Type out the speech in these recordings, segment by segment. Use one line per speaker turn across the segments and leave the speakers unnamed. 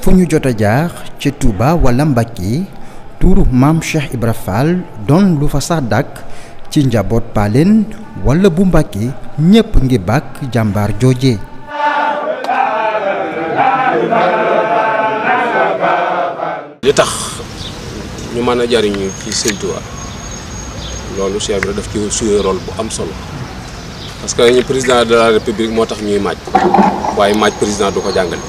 fu ñu jot a jaar ci Touba wala Mbacké tuuru maam Cheikh Ibra Fall doon lu fa sax dàkk ci njaboot Paleen wala bu Mbacké ñépp ngi bàkk jàmbaar jooje.
li tax ñu mën a jariñu ci Sëñ Touba loolu Cheikh Ibra daf ci joué rôle bu am solo parce que ñu président de la république moo tax ñuy maaj waaye maaj président du ko jàngale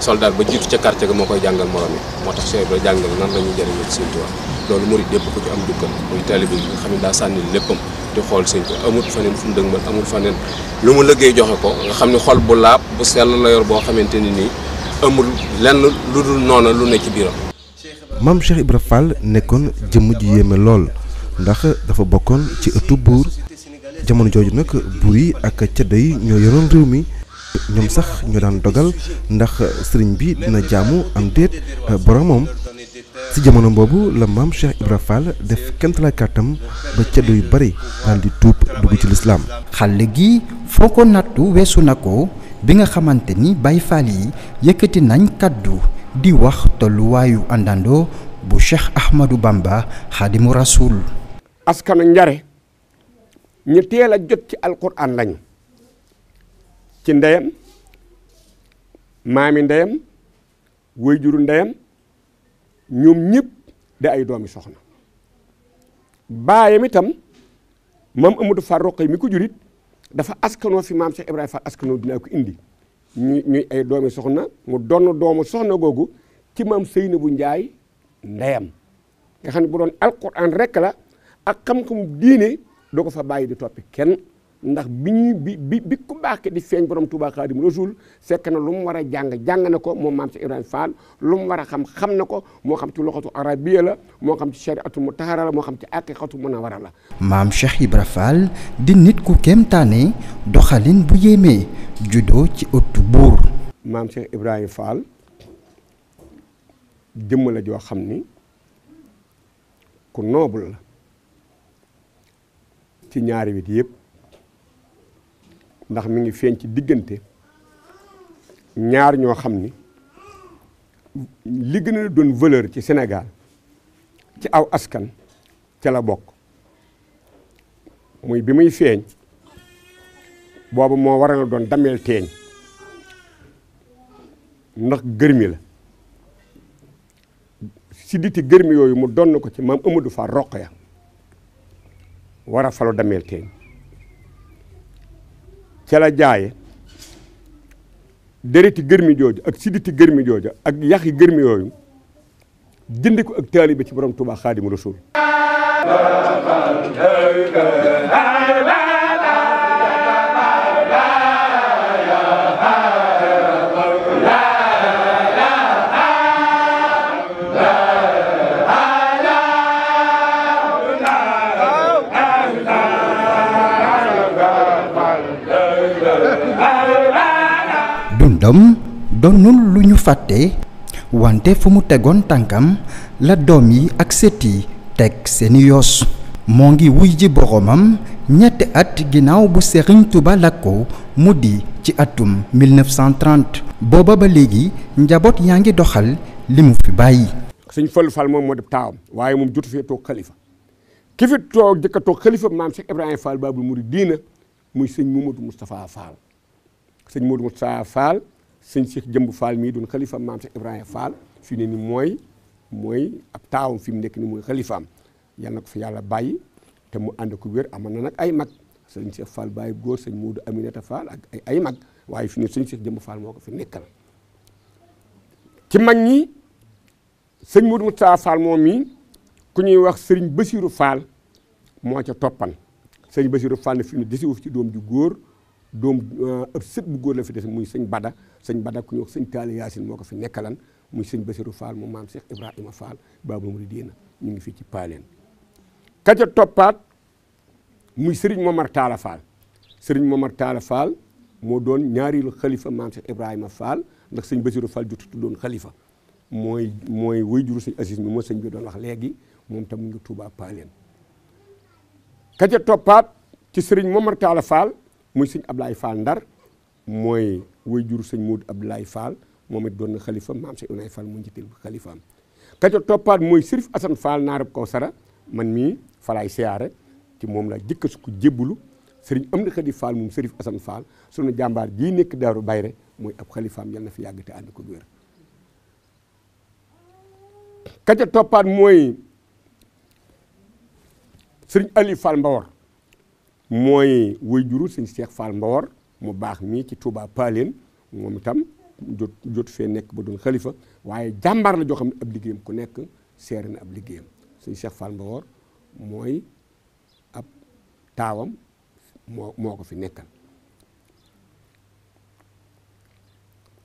soldat ba jiitu ca quartier ga moo koy jàngal morom yi moo tax Cheikh Ibra jàngal nan la ñuy jariñu ci Sëñ Touba loolu murid yëpp ko ci am dukkal muy taalibe bi nga xam ne daa sànni léppam di xool Sëñ Touba amul faneen fu mu dëgmal amul faneen lu mu liggéey joxe ko nga xam ne xol bu laab bu sell la yor boo xamante ni nii amul lenn lu dul noona lu ne ci biiram.
maam Cheikh Ibra Fall nekkoon jëmm ji yéeme lool ndax dafa bokkoon ci ëttu buur jamono jooju nag buur yi ak ceddo yi ñoo yoroon réew mi ñoom sax ñoo daan dogal ndax sëriñ bi dina jaamu am déet boromam. ci jamono boobu la maam Cheikh Ibra Fall def kemtalaay kàttam ba ceddo yu bari daal di tuub dugg ci lislaam.
xale gi foo ko nattu weesu na ko bi nga xamante ni Baay Faal yi yëkkati nañ kàddu di wax tolluwaayu àndandoo bu Cheikh Ahmadou Bamba Xaadimu Rasuul.
askanu njare ñu teel a jot ci alquran lañu ci ndeyam maami ndeyam wayjuru ndeyam ñoom ñëpp di ay doomi soxna baayam itam maam Amadou Fall Roqay mi ko jurit dafa askanoo fi maam Cheikh Ibrahima Fall askanoo dinaa ko indi ñuy ay doomi soxna mu donn doomu soxna googu ci maam Seynabou Njaay ndeyam nga xam ne bu doon alquran rek la ak xam-xamu diine doo ko fa bàyyi di toppi kenn ndax bi ku baax di feeñ borom Touba Xaadimu Rasuul fekk na lu mu war a jàng na ko moom maam Cheikh Ibrahima Fall lu mu war a xam na ko moo xam ci loxatu arabiya la moo xam ci shariatu mutahara la moo xam ci aqiqatu munawara la.
maam Cheikh Ibra Fall di nit ku kéemtaane doxalin bu yéemee juddoo ci ëttu buur.
maam Cheikh Ibrahima Fall jëmm la joo xam ni ku noble la ci ñaari wet yëpp. ndax mi ngi feeñ ci diggante ñaar ñoo xam ni li gën a doon valeur ci Sénégal ci aw askan ca la bokk muy bi muy feeñ boobu moo waral doon dameel teeñ ndax gërmi la si diti gërmi yooyu mu donn ko ci maam Amadou Fall Roqaya war a falu dameel teeñ ca la jaaye dereti gërmi jooju ak siditi gërmi jooju ak yaxi gërmi yooyu jënd ko ak taalibe ci borom Touba Xaadimu Rasuul.
dundam doonul lu ñu fàtte wante fu mu tegoon tànkam la doom yi ak sët yi teg seeni yoos moo ngi wuy ji boromam ñetti at ginnaaw bu Serigne Touba lakkoo mu di ci atum 1930 booba ba léegi njaboot yaa ngi doxal li mu fi bàyyi.
Sëñ Fallu Fall moom moo def taawam waaye moom jotu fee toog xalifa ki fi toog jëkk a toog xalifa maam Cheikh Ibrahima Fall Baabul Muridiina muy sëñ Momadou Moustapha Fall. sëñ Modou Moustapha Fall sëñ Cheikh Jëmb Fall mii doon xalifa maam Cheikh Ibrahima Fall fi ne ni mooy ab taawam fi mu nekk ni mooy xalifaam yal na ko fi yàlla bàyyi te mu ànd ko wér amoon na nag ay mag sëñ Cheikh Fall bàyyi góor sëñ Modou Aminata Fall ak ay mag waaye fi ne sëñ Cheikh Jëmb Fall moo ko fi nekkal ci mag ñi sëñ Modou Moustapha Fall moom mii ku ñuy wax sëriñ Bassirou Fall moo ca toppan sëñ Bassirou Fall ne fi ne desi wu ci doom ju góor doom ëpp sët bu góor la fi des muy sëñ Bada ku ñuy wax sëñ Taali Yaasin moo ko fi nekkalan muy sëñ Bassirou Fall moom maam Cheikh Ibrahima Fall Baabul Muridiina ñu ngi fii ci Paaleen ka ca toppaat muy Serigne Momar Talla Fall Serigne Momar Talla Fall moo doon ñaareelu xalifa maam Cheikh Ibrahima Fall ndax sëñ Bassirou Fall jotutu doon xalifa mooy wayjuru sëñ Aziz mi moo sëñ bi doon wax léegi moom tam mu ngi Touba Paaleen ka ca toppaat ci Serigne Momar Talla Fall muy sëñ Ablaye Fall Ndar mooy wayjuru sëñ Modou Abdoulaye Fall moom it doon na xalifa maam Cheikh Ibrahima Fall mu njëttil xalifaam. ka ca toppaat mooy Sërif Assane Fall naarab Kawsara man mii falaay siyaare ci moom la jëkk su ko jébbulu sëriñ Amdi Xadi Fall moom Sërif Assane Fall sunu jàmbaar jii nekk Daaru Bayre mooy ab xalifaam yal na fi yàgg te ànd ko wér. ka ca toppaat mooy sëriñ Ali Fall Mbawor mooy way juru sëñ Cheikh Fall Mbawor mu baax mii ci Touba Paleen moom itam jot fee nekk ba doon xalifa waaye jàmbaar la joo xam ne ab liggéeyam ku nekk seere na ab liggéeyam sëñ Cheikh Fall Mbawor mooy ab taawam moo ko fi nekkal.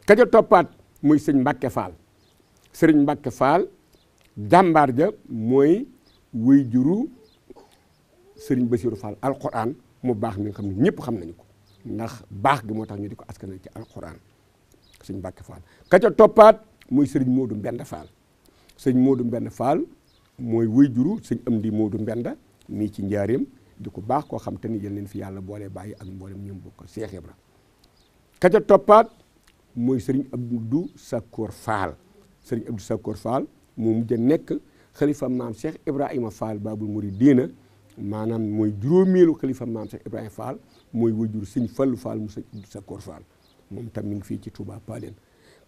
ka ca toppaat muy sëñ Mbacke Fall sëriñ Mbacke Fall jàmbaar ja mooy way juru sëriñ Bassirou Fall alquran mu baax mi nga xam ne ñëpp xam nañu ko ndax baax gi moo tax ñu di ko askanal ci alquran sëñ Mbacke Fall. ka ca toppaat muy sëriñ Modou Mbenda Fall sëñ Modou Mbenda Fall mooy way juru sëñ Amdi Modou Mbenda mii ci njaareem di ko baax koo xam te ni yal leen fi yàlla boolee bàyyi ak mboolem ñoom bokk Cheikh Ibra. ka ca toppaat mooy sëriñ Abdou Sakkoor Fall sëriñ Abdou Sakkoor Fall moo mujj a nekk xalifa maam Cheikh Ibrahima Fall Babul Mouridina maanaam mooy juróomeelu xalifa maam Cheikh Ibrahima Fall mooy wajur sëñ Fallu Fall mu sëñ Abdou Sakkoor Fall moom tam mi ngi fii ci Touba Paleen.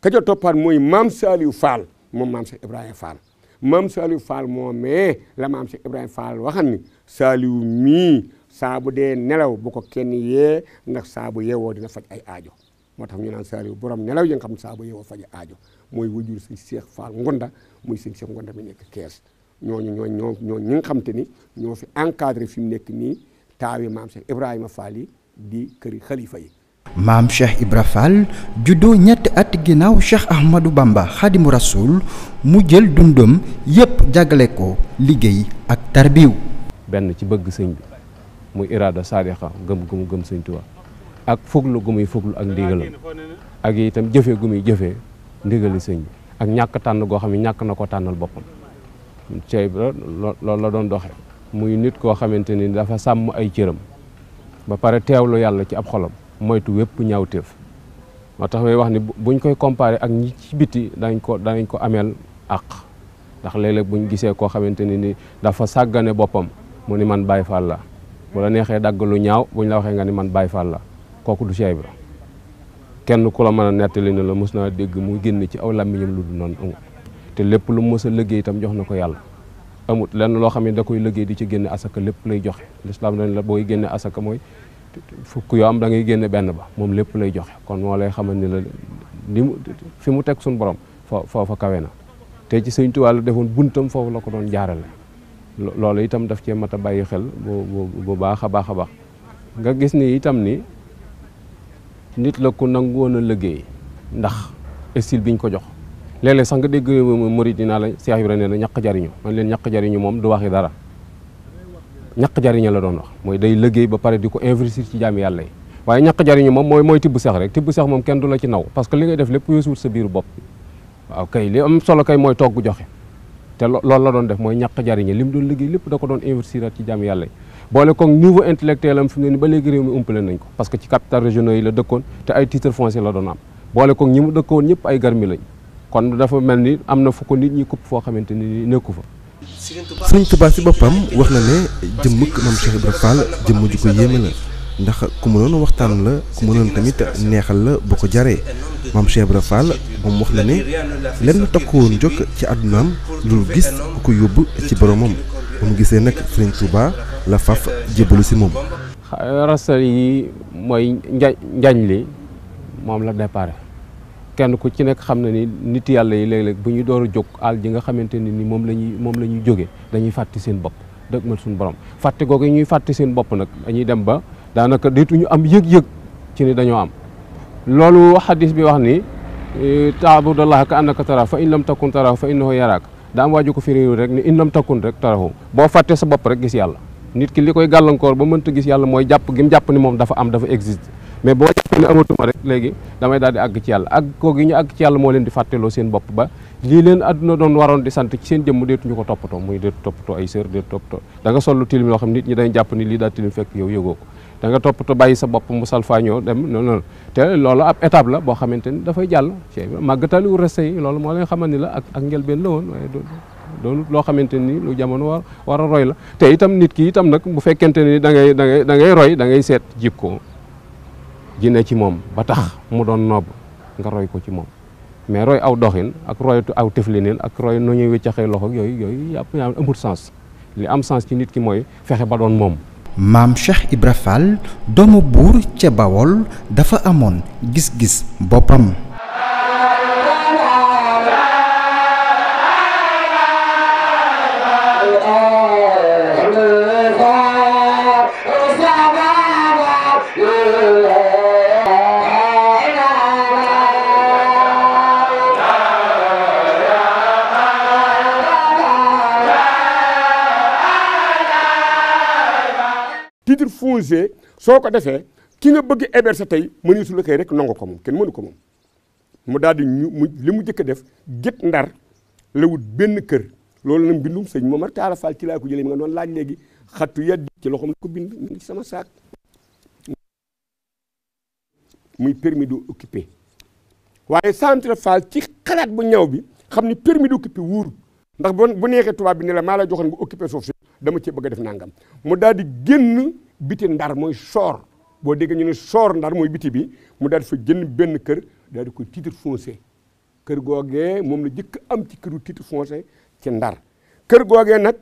ka ca toppaat mooy maam Saliou Fall moom maam Cheikh Ibrahima Fall maam Saliou Fall moomee la maam Cheikh Ibrahima Fall waxan ni Saliou mii saa bu dee nelaw bu ko kenn yee ndax saa bu yeewoo dina faj ay aajo moo tax ñu naan Saliou borom nelaw yi nga xam ne saa bu yeewoo faj aajo mooy wajur sëñ Cheikh Fall Ngonda muy sëñ Cheikh Ngonda mi nekk Kees ñooñu ñi nga xam te ni ñoo fi encadré fi mu nekk nii taawi maam Cheikh Ibrahima Fall yi di këri xalifa yi.
maam Cheikh Ibra Fall juddoo ñetti at ginnaaw Cheikh Ahmadou Bamba Xadimu Rasul mu jël dundam yépp jagale ko liggéey ak tarbiw
benn ci bëgg sëñ bi muy iraada saadiqa gëm gu mu gëm sëñ Tuubaa ak fuglu gu muy fuglu ak ndigalam ak itam jëfe gu muy jëfee ndigali sëñ bi ak ñàkk tànn goo xam ne ñàkk na ko tànnal boppam Cheikh Ibra loolu la doon doxe muy nit koo xamante ni dafa sàmm ay cëram ba pare teewlu yàlla ci ab xolam moytu wépp ñaawteef moo tax may wax ni buñ koy comparé ak ñi ci biti danañ ko ameel àq ndax léeg-léeg buñ gisee koo xamante ni dafa sàggane boppam mu ni man Baay Faal la bu la neexee dagg lu ñaaw buñ la waxee nga ni man Baay Faal la kooku du Cheikh Ibra kenn ku la mën a nettali ne la mos naa dégg mu génn ci aw làmmiñam lu du noonu amul te lépp lu mu mës a liggéey itam jox na ko yàlla amut lenn loo xam ne da koy liggéey di ci génne asaka lépp lay joxe lislaam dañ la booy génne asaka mooy fukk yoo am da ngay génne benn ba moom lépp lay joxe kon moo lay xamal ni la fi mu teg suñu borom foofa kawe na te ci Sëñ Tuubaa la defoon buntam foofu la ko doon jaarale loolu itam daf cee mat a bàyyi xel bu baax a baax a baax nga gis ni itam ni nit la ku nangoon a liggéey ndax style biñ ko jox léeg-léeg sax nga dégg murid dinaa la Cheikh Ibrahima nee na ñàkk jariñu man leen ñàkk jariñu moom du waxi dara ñàkk jariñu la doon wax mooy day liggéey ba pare di ko investir ci jaami yàlla yi waaye ñàkk jariñu moom mooy tibb seex rek tibb seex moom kenn du la ci naw parce que li ngay def lépp weesuwut sa biiru bopp waaw kay li am solo kay mooy togg joxe te loolu la doon def mooy ñàkk jariñu li mu doon liggéey lépp da ko doon investir ci jaami yàlla yi boole ko niveau intellectuel am fi mu ne ni ba léegi réew mi umpale nañ ko parce que ci capital régionaux yi la dëkkoon te ay titre foncier la doon am boole ko ñi mu dëkkoon ñëpp ay garmi lañ kon dafa mel ni am na fu ko nit ñi kupp foo xamante ni nekku fa.
Sëriñ Tuubaa si boppam wax na ne jëmmuk maam Cheikh Ibra Fall jëmm ju ko yéeme la ndax ku mënoon waxtaan la ku mënoon tamit neexal la bu ko jaree maam Cheikh Ibra Fall moom wax na ne lenn tokk woon jóg ci àddunaam lu gis ku ko yóbbu ci boromam ba mu gisee nag Sëriñ Tuubaa la faf jébbalu si moom.
rasal yi mooy njañ li moom la déparé. kenn ku ci nekk xam na ni nit yàlla yi léeg-léeg bu ñu door a jóg àll ji nga xamante ni moom la ñuy jóge dañuy fàtte seen bopp dëgg mal suñu borom fàtte googu ñuy fàtte seen bopp nag dañuy dem ba daanaka deetuñu am yëg-yëg ci ni dañoo am loolu xadis bi wax ni taabudallaha ka annaka tara fa in lam takun tarahu fa innahu yaraak daa am waaju ko fi réew rek ni in lam takun rek tarahu boo fàtte sa bopp rek gis yàlla nit ki li koy gàllankoor ba mënta gis yàlla mooy jàpp gi mu jàpp ni moom dafa am dafa existe mais boo jàppee ne amatuma rek léegi damay daal di àgg ci yàlla àgg koo gi ñu àgg ci yàlla moo leen di fàtteloo seen bopp ba lii leen àdduna doon waroon di sant ci seen jëmm deetuñu ko toppatoo muy deetu toppatoo ay sër deetu toppatoo da nga sol lu tilim loo xam nit ñi dañ jàpp ni lii daa tilim fekk yow yëgoo ko da nga toppatoo bàyyi sa bopp mu salfaañoo dem noonu te loolu ab étape la boo xamante ni dafay jàll màggataliwu resté yi loolu moo leen xamal ni la ak njëlbeen la woon waaye doonu loo xamante ni lu jamono war a roy la te itam nit ki itam nag bu fekkente ni da ngay roy da ngay seet jikko ji ne ci moom ba tax mu doon noob nga roy ko ci moom mais roy aw doxin ak roy aw teflinin ak roy nu ñuy wiccaxee loxo yooyu yàpp amul sens li am sens ci nit ki mooy fexe ba doon moom.
maam Cheikh Ibra Fall doomu buur ca Bawol dafa amoon gis-gis boppam.
titre foncier soo ko defee ki nga bëgg héberger tey mëneesu la koy rek nangu ko moom kenn mënu ko moom mu daal di li mu jëkk a def Guet Ndar la wut benn kër loolu nag mbindum sëñ Momar Talla Fall ci laa ko jëlee mi nga doon laaj léegi xattu yaddi ci loxoom la ko bind mu ngi ci sama saak muy permis d'occuper waaye centre Fall ci xalaat bu ñaw bi xam ni permis d'occuper wóorul ndax bu neexee tubaab bi ne la maa la joxoon bu occuper suuf si dama cee bëgg a def nangam mu daal di génn biti Ndar mooy soor boo déggee ñu ne soor Ndar mooy biti bi mu daal di fa jënd benn kër daal di koy titre foncier kër googee moom la jëkk am ci këru titre foncier ci Ndar kër googee nag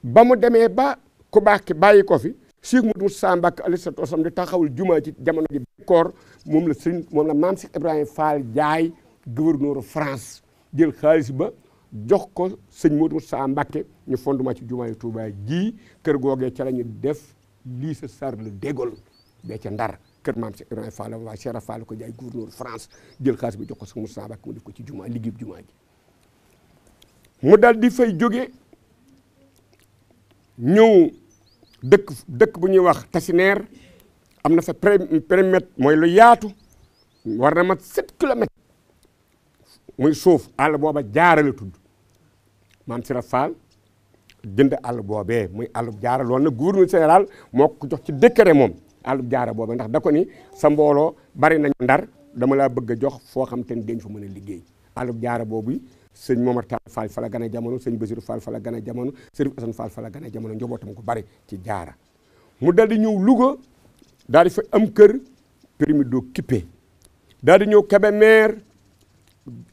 ba mu demee ba ku baax ki bàyyi ko fi Cheikh Moussa Mbacke alayhi salaatu wa salaam di taxawul jumaa ci jamono ji koor moom la maam Cheikh Ibrahima Fall jaay gouverneur France jël xaalis ba jox ko sëñ Modou Moussa Mbacke ñu fondement ci jumaa yi Touba ji kër googee ca la ñu def lycée Charles de Gaulle bee ca Ndar kër maam Cheikh Ibrahima Fall waa Cheikh Fall ko jaay gouverneur France jël xaalis bi jox ko sëñ Moussa Mbacke mu def ko ci jumaa liggéey jumaa ji mu dal di fay jóge ñëw dëkk bu ñuy wax Tasineer am na fa périmètre mooy lu yaatu war na mat 7 kilomètres muy suuf àll booba jaara la tudd maam Sira Fall jënd àll boobee muy àllub jaara loolu nag gouverneur général moo ko jox ci décret moom àllub jaara boobee ndax da ko ni sa mbooloo bari nañu Ndar dama laa bëgg a jox foo xam te ni dañ fa mën a liggéey àllub jaara boobu sëñ Momar Talla Fall fa la gën a jamono sëñ Bassirou Fall fa la gën a jamono Sërif Assane Fall fa la gën a jamono njabootam ko bari ci jaara mu dal di ñëw Louga daal di fa am kër permis d'occuper daal di ñëw Kébémer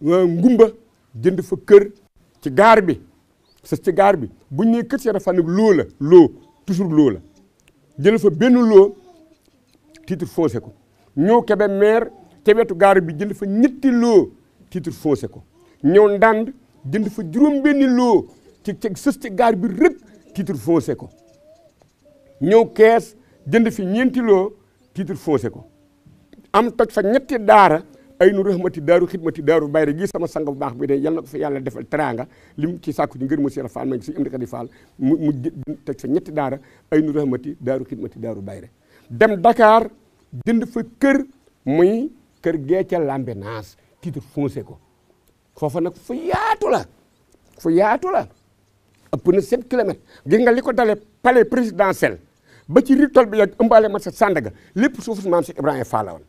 Ngumba jënd fa kër ci gaar bi sa ci gaar bi buñ nee kër Cheikh Fall nag loo toujours loo la jël fa benn loo titre foncier ko ñëw Kébémer ca wetu gaar bi jënd fa ñetti loo titre foncier ko ñëw Ndand jënd fa juróom benni loo ci sës ci gaar bi rek titre foncier ko ñëw Kees jënd fi ñeenti loo titre foncier ko am toj fa ñetti daara ay nu rahmati daaru xidmati daaru bayre gi sama sang bu baax bi de yal na ko fa yàlla defal teraanga lim ci sàkku ci ngër mu Cheikh Fall ma ngi si am di Xadi Fall mu teg fa ñetti daara ay nu rahmati daaru xidmati daaru bayre dem Dakar jënd fa kër muy kër Géeca Lambenaas titre foncier ko foofa nag fu yaatu la ëpp na 7 kilomètres gis nga li ko dalee palais présidentiel ba ci ritol bi ak ëmbaale ma sa Sandaga lépp suufu maam Cheikh Ibrahima Fall la woon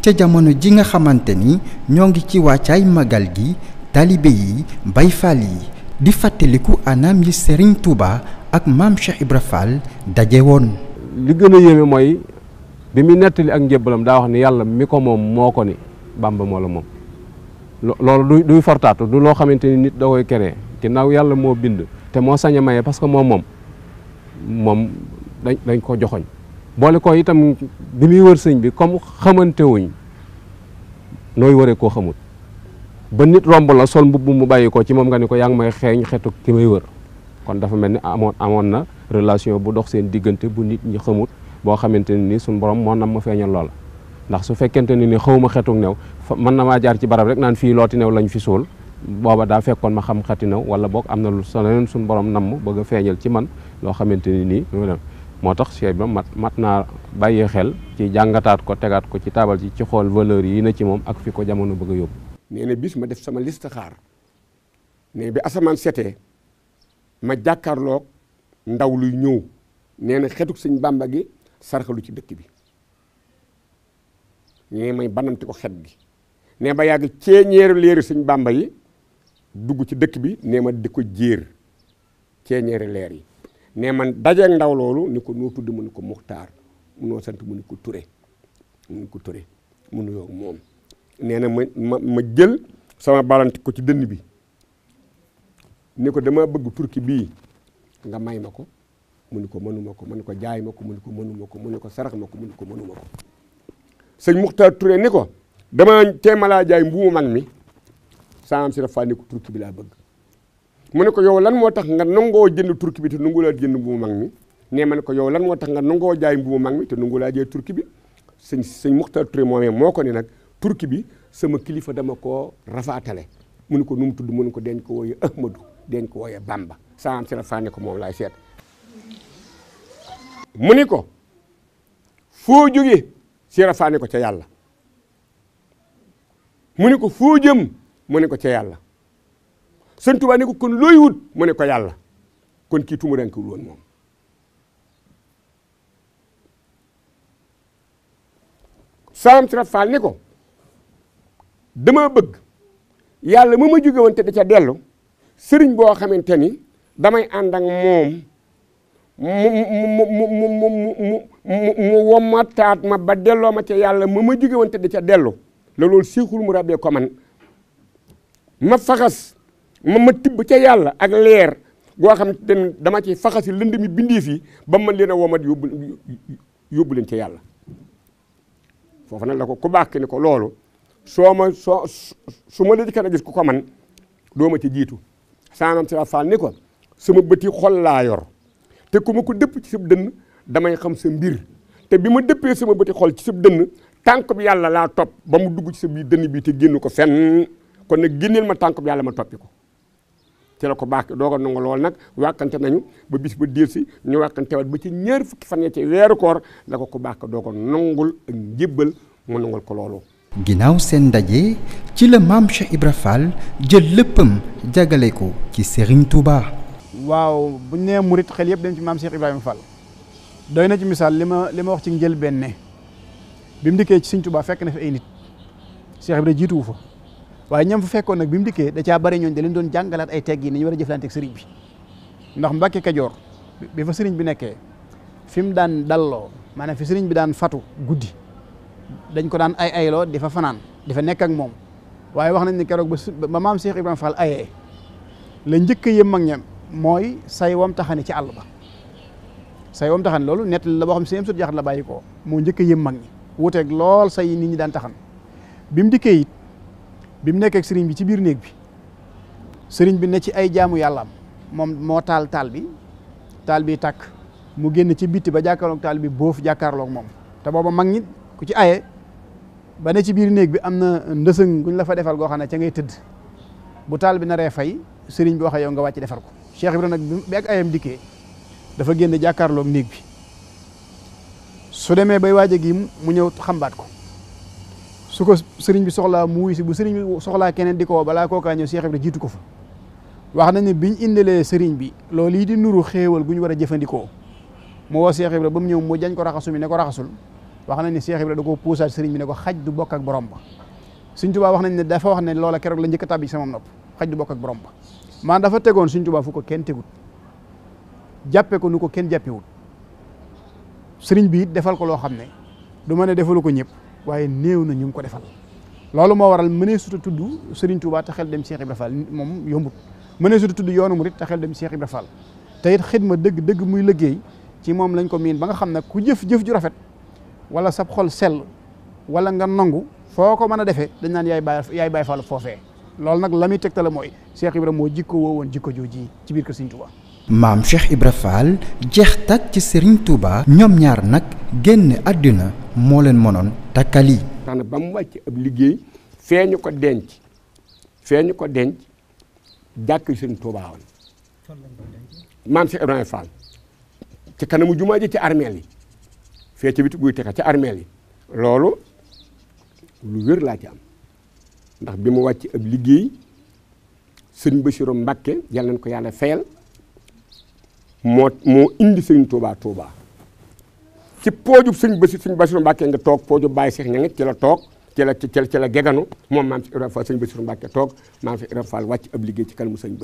ca jamono ji nga xamante ni ñoo ngi ci wàccaay magal gi taalibe yi Baay Faal yi di fàttaliku anam yi Serigne Touba ak maam Cheikh Ibra Fall daje woon.
li gën a yéeme mooy bi mu nettali ak njébbalam daa wax ni yàlla mi ko moom moo ko ni Bàmba moo la moom loolu duy fortaatu du loo xamante ni nit da koy keree ginnaaw yàlla moo bind te moo sañ a maye parce que moom dañ ko joxoñ boole ko itam bi muy wër sëñ bi comme xamante wuñ nooy wëree koo xamut ba nit romb la sol mbubb mu bàyyi ko ci moom nga ni ko yaa ngi may xeeñ xetu ki may wër kon dafa mel ni amoon na relation bu dox seen diggante bu nit ñi xamut boo xamante ni suñ borom moo nam ma feeñal loola ndax su fekkente ni xawma xetuk new mën na maa jaar ci barab rek naan fii looti new lañ fi suul booba daa fekkoon ma xam xati new wala boog am na lu soneen suñ borom namm bëgg a feeñal ci man loo xamante ni nii moo tax Cheikh ba mat naa bàyyi xel ci jàngataat ko tegaat ko ci taabal ci xool valeur yi na ci moom ak fi ko jamono bëgg a yóbbu.
nee na bis ma def sama listixaar ne bi asamaan setee ma jàkkaarloog ndaw luy ñëw nee na xetuk sëñ Bàmba gi sarxalu ci dëkk bi ñee may banamti ko xet gi ne ba yàgg ceeñeeru leeri sëñ Bàmba yi dugg ci dëkk bi ne ma di ko jéer ceeñeeri leer yi ne man dajeeg ndaw loolu ni ko noo tudd mu ni ko Muxtaar mu noo sant mu ni ko Ture mu ni ko Ture mu nuyoo moom nee na ma jël sama balanti ko ci dënn bi ni ko dama bëgg turki bii nga may ma ko mu ni ko mënuma ko mu ni ko jaay ma ko mu ni ko mënuma ko mu ni ko sarax ma ko mu ni ko mënuma ko sëñ Muxtaar Ture ni ko dama teemalaa jaay mbuumu mag mi saam si dafa ni ko turki bi laa bëgg mu ne ko yow lan moo tax nga nangoo jënd turki bi te nangu laa jënd mbuumu mag mi nee ma ne ko yow lan moo tax nga nangoo jaay mbuumu mag mi te nangu laa jaay turki bi sëñ Muxtaar Ture moomee moo ko ni nag turki bi sama kilifa dama koo rafaatale mu ne ko nu mu tudd mu ne ko den ko wooye Ahmadu den ko wooye Bamba saam si dafa ne ko moom laay seet mu ni ko foo jógee si dafa ne ko ca yàlla mu ne ko foo jëm mu ne ko ca yàlla sëñ Tuubaa ne ko kon looy wut mu ne ko yàlla kon kii tumurankewul woon moom saam si faal ni ko dama bëgg yàlla ma jóge woon te da ca dellu sëriñ boo xamante ni damay ànd ak moom mu womataat ma ba delloo ma ca yàlla ma jóge woon te da ca dellu la loolu Seexul mu rabbee ko man ma faxas ma tibb ca yàlla ak leer goo xam ne dama ci faxasi lënd mi bindeef yi ba man leen a womat yóbbu leen ca yàlla foofu nag la ko ku baax ni ko loolu su ma la jëkk a gis ku ko man doo ma ci jiitu saanam si faal ni ko sama bëti xol laa yor te ku ma ko dëpp ci sab dënn damay xam sa mbir te bi ma dëppee sama bëti xol ci sab dënn tànk bi yàlla laa topp ba mu dugg ci sa biir dënn bi te génn ko fenn kon nag génneel ma tànk bi yàlla ma toppi ko ci la ko baax doo ko nangu lool nag wàkkante nañu ba bis ba déel si ñu wàkkantewaat ba ci ñaar fukki fan ya ci weeru koor la ko baax doo ko nangul ak njébbal mu nangul ko loolu.
ginnaaw seen ndaje ci la maam Cheikh Ibra Fall jël léppam jagale ko ci Serigne Touba.
waaw bu ñu nee murit xel yëpp dem ci maam Cheikh Ibrahima Fall doy na ci misaal li ma wax ci njëlbéen ne bi mu dikkee ci Serigne Touba fekk na fi ay nit Cheikh Ibra jiituwu fa. waaye ñam fa fekkoon nag bi mu dikkee da caa bari ñooñ da leen doon jàngalaat ay tegg yi ni ñu war a jëflante ak sëriñ bi ndax Mbàkke Kajoor bi fa sëriñ bi nekkee fi mu daan dalloo maanaam fi sëriñ bi daan fatu guddi dañ ko daan ayloo di fa fanaan di fa nekk ak moom waaye wax nañ ne keroog ba maam Cheikh Ibrahima Fall ayee la njëkk a yëm mag ñam mooy say wam taxani ci àll ba say wam taxani loolu nett la boo xam si sut jaxat la bàyyi ko moo njëkk a yëm mag ñi wuuteeg lool say nit ñi daan taxan bi mu dikkee it bi mu nekkee ak sëriñ bi ci biir néeg bi sëriñ bi ne ci ay jaamu yàllaam moom moo taal bi tàkk mu génn ci bitti ba jàkkaarloog taal bi boofu jàkkaarloog moom te booba mag ñi ku ci aye ba ne ci biir néeg bi am na ndësëng guñ la fa defal goo xam ne ca ngay tëdd bu taal bi naree fay sëriñ bi wax yow nga wàcc defar ko Cheikh Ibrahima nag bi ak ayam dikkee dafa génn jàkkaarloog néeg bi su demee bay waaje gi mu ñëw xambaat ko su ko sëriñ bi soxlaa mu wuy si bu sëriñ bi soxlaa keneen di ko balaa kookaa ñëw Cheikh Ibrahima jiitu ko fa wax nañ ne biñ indilee sëriñ bi loolu yi di nuru xéewal gu ñu war a jëfandikoo mu woo Cheikh Ibrahima ba mu ñëw mu jañ ko raxasu mi ne ko raxasul wax nañ ne Cheikh Ibrahima da ko puusaat sëriñ bi ne ko xaj du bokk ak borom ba Sëriñ Tuubaa wax nañ ne dafa wax ne loola keroog la njëkk a tàbbi sama nopp xaj du bokk ak borom ba maan dafa tegoon Sëriñ Tuubaa fu ko kenn tegut jàppe ko nu ko kenn jàppewut sëriñ bi it defal ko loo xam ne du ma ne defalu ko ñëpp waaye néew na ñu ngi ko defal loolu moo waral mënee suta tudd Serigne Touba te xel dem Cheikh Ibra Fall moom yombut mënee suta tudd yoonu murit te xel dem Cheikh Ibra Fall te it xidma dëgg muy liggéey ci moom lañ ko miin ba nga xam ne ku jëf ju rafet wala sab xol sell wala nga nangu foo ko mën a defee dañ naan yaay Baay Fall foofee loolu nag la muy tegtale mooy Cheikh Ibra moo jikko woowoon jikko jooji ci biir kër Serigne Touba.
maam Cheikh Ibra Fall jeex tàkk ci Serigne Touba ñoom ñaar nag génn àddina moo leen mënoon takkali.
tax na ba mu wàcc ab liggéey feeñu ko denc jàkk Serigne Touba woon maam Cheikh Ibrahima Fall ci kanamu jumaa ji ci armeel yi fee ci biti guy texa ci armeel yi loolu lu wér laa ci am ndax bi mu wàcc ab liggéey Serigne Bassirou Mbacké yal nañ ko yàlla fayal moo indi Serigne Touba ci poojub sëñ Bassirou Mbacke nga toog poojub Baye Cheikh ña ngi ci la toog ci la geganu moom maam Cheikh Ibrahima Fall sëñ Bassirou Mbacke toog maam Cheikh Ibrahima Fall wàcc ab liggéey ci kanamu sëñ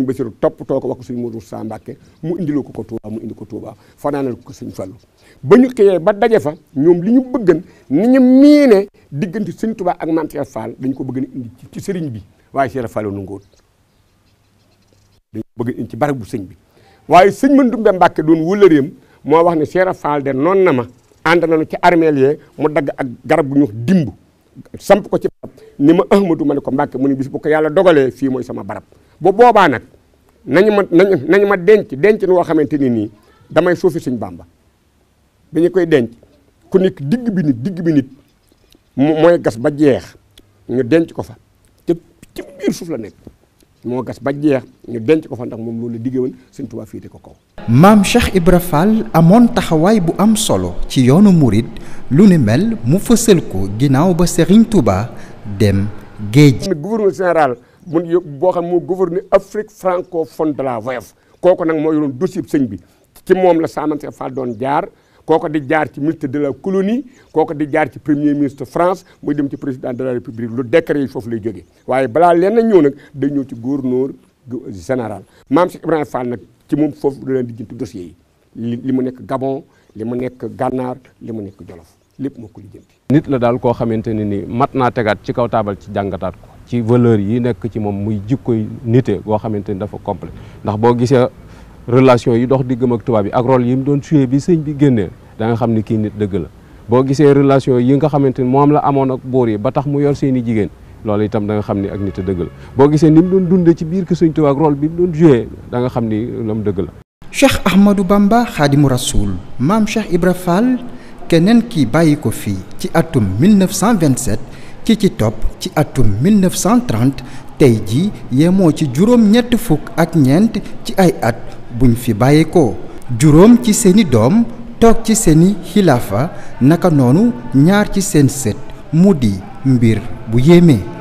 Bassirou toppatoo ko wax ko sëñ Modou Sa Mbacke mu indiloo ko Touba mu indi ko Touba fanaanal ko sëñ Fallu ba ñu xëyee ba daje fa ñoom li ñu bëggan ni ñu miine diggante sëñ Touba ak maam Cheikh Fall dañu ko bëgg a indi ci sëriñ bi waaye Cheikh Fall nu ngóot dañu ko bëgg a indi ci barab bu sëñ bi waaye sëñ Mandoumbe Mbacke doon wëlëreem moo wax ne Cheikh Fall de noon na ma ànd nañu ci armeel yee mu dagg ak garab gu ñu wax dimb samp ko ci barab ni ma Ahmadou ma ne ko Mbacke mu ne bis bu ko yàlla dogalee fii mooy sama barab bu boobaa nag nañu ma denc woo xamante ni nii damay suufi sëñ Bamba dañu koy denc ku nekk digg bi nit mooy gas ba jeex ñu denc ko fa te ci biir suuf la nekk moo gas ba jeex ñu denc ko fa ndax moom loolu la diggee woon sëñ Tuubaa féete ko kaw.
maam Cheikh Ibra Fall amoon taxawaay bu am solo ci yoonu murit lu ni mel mu fësal ko ginnaaw ba Serigne Touba dem géej.
gouverneur général boo xam moo gouverneur Afrique francophone de la VOF kooku nag moo yoroon dossier sëñ bi ci moom la Saman Cheikh Fall doon jaar. kooko di jaar ci ministre de la colonie kooko di jaar ci premier ministre France muy dem ci président de la république lu décret yi foofu lay jógee waaye balaa leen na ñëw nag day ñëw ci gouverneur général maam Cheikh Ibrahima Fall nag ci moom foofu da leen di jëntu dossiers yi li mu nekk Gabon li mu nekk Gànnaar li mu nekk Jolof lépp moo ko lijjanti.
nit la daal koo xamante ne ni mat naa tegaat ci kaw taabal ci jàngataat ko ci valeur yi nekk ci moom muy jikkoy nite goo xamante ni dafa complet ndax boo gisee relation yi dox diggam ak tubaab yi ak rôle yi mu doon suyee bi sëñ bi génnee da nga xam ni kii nit dëgg la boo gisee relation yi nga xamante ni moom la amoon ak buur yi ba tax mu yor seen i jigéen loolu itam da nga xam ni ak nit dëgg la boo gisee ni mu doon dundee ci biir kër sëñ Tuubaa ak rôle bi mu doon joué da nga xam ni lam dëgg la.
Cheikh Ahmadou Bamba Khadimu Rasoul maam Cheikh Ibra Fall keneen kii bàyyi ko fii ci atum 1927 ci topp ci atum 1930 tey ji yemoo ci juróom-ñett fukk ak ñeent ci ay at buñ fi bàyyi ko juróom ci seeni doom toog ci seeni xilaafa naka noonu ñaar ci seen sët mu di mbir bu yéeme.